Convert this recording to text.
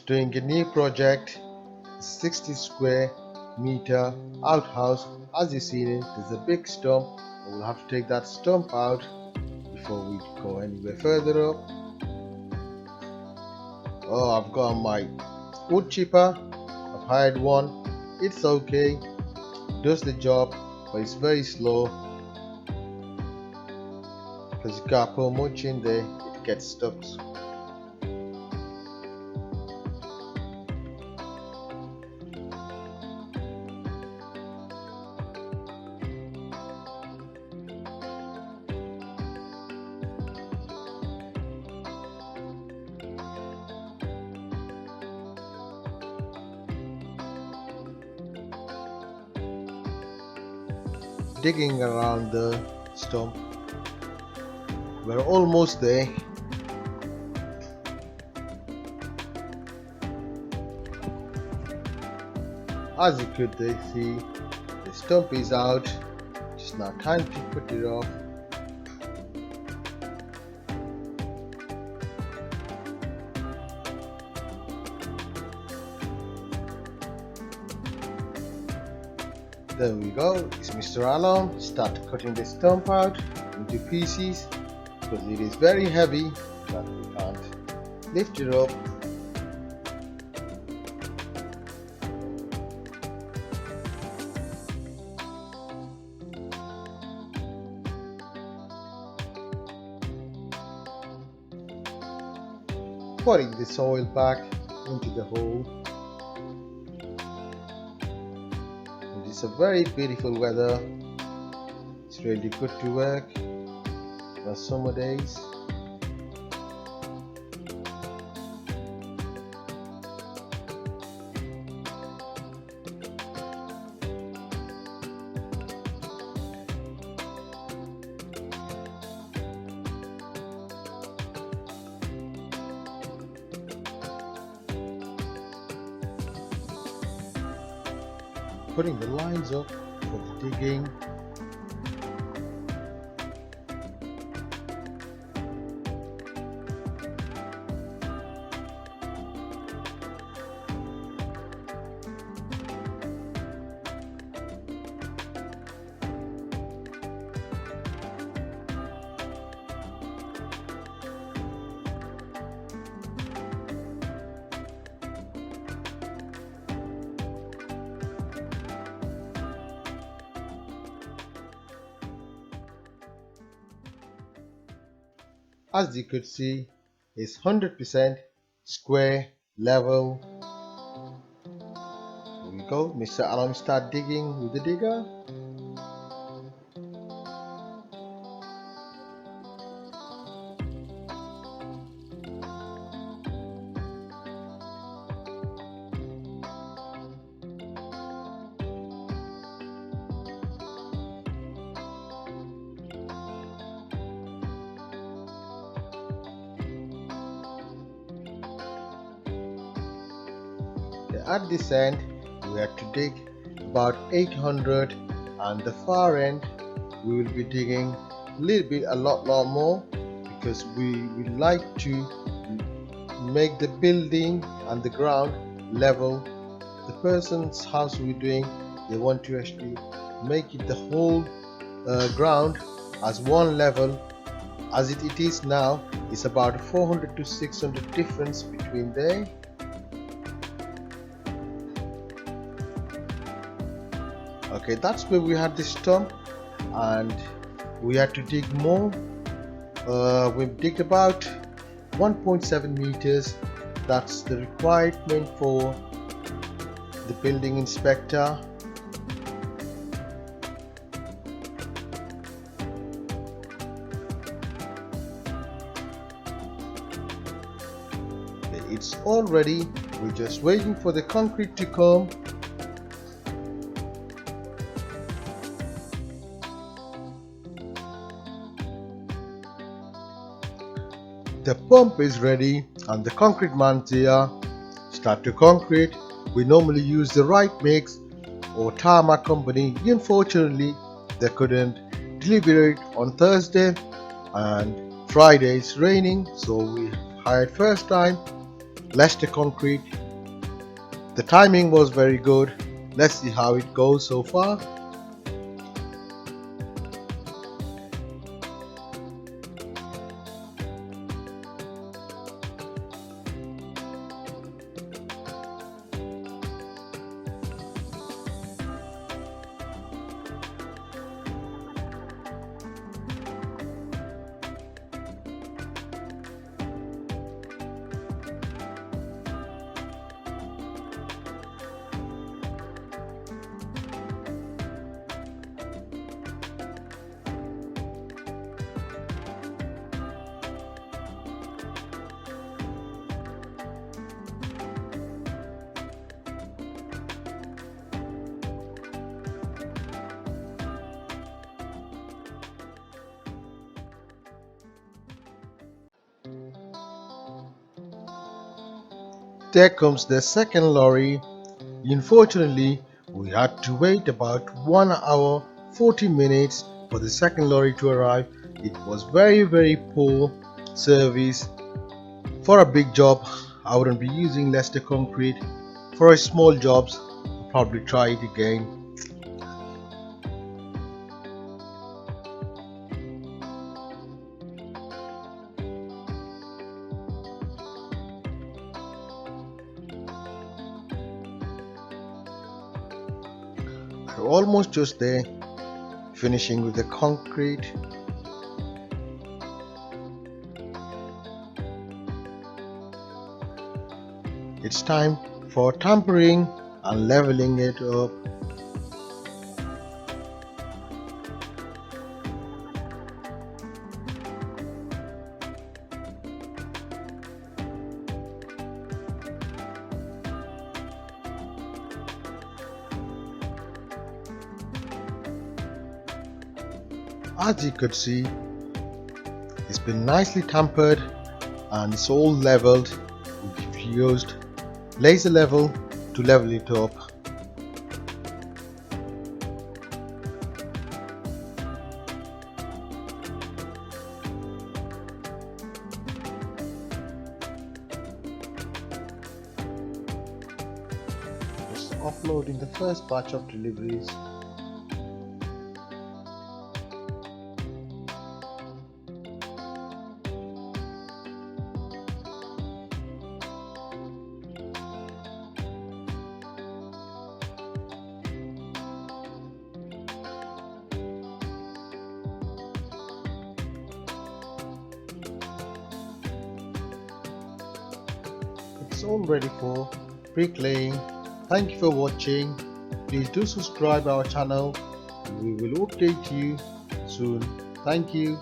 Doing a new project, 60 square meter outhouse. As you see it, there's a big stump. We'll have to take that stump out before we go anywhere further up. Oh, I've got my wood chipper. I've hired one. It's okay, does the job, but it's very slow because you can't put much in there, it gets stuck. Digging around the stump. We're almost there. As you could see, the stump is out. Just now time to put it off. There we go. It's Mr. Alarm. Start cutting the stump out into pieces because it is very heavy that we can't lift it up. Putting the soil back into the hole. It's a very beautiful weather. It's really good to work on summer days. Putting the lines up for the digging. As you could see, it's 100% square level. Here we go. Mr. Alam start digging with the digger. At this end, we have to dig about 800, and the far end we will be digging a lot more because we would like to make the building and the ground level. The person's house we're doing, they want to actually make it the whole ground as one level. As it is now, it's about 400 to 600 difference between there. Okay, that's where we had the stump and we had to dig more. We've digged about 1.7 meters. That's the requirement for the building inspector. Okay, it's all ready. We're just waiting for the concrete to come. The pump is ready and the concrete man's here. Start to concrete. We normally use the right mix or tarmac company. Unfortunately, they couldn't deliver it on Thursday and Friday it's raining, so we hired first time Leicester Concrete. The timing was very good. Let's see how it goes so far. There comes the second lorry. Unfortunately, we had to wait about 1 hour 40 minutes for the second lorry to arrive. It was very poor service. For a big job, I wouldn't be using Leicester Concrete. For a small jobs, I'll probably try it again. We're almost just there, finishing with the concrete. It's time for tampering and leveling it up. As you could see, it's been nicely tampered and it's all leveled. We've used laser level to level it up. Just offloading the first batch of deliveries. It's all ready for bricklaying. Thank you for watching. Please do subscribe our channel. We will update you soon. Thank you.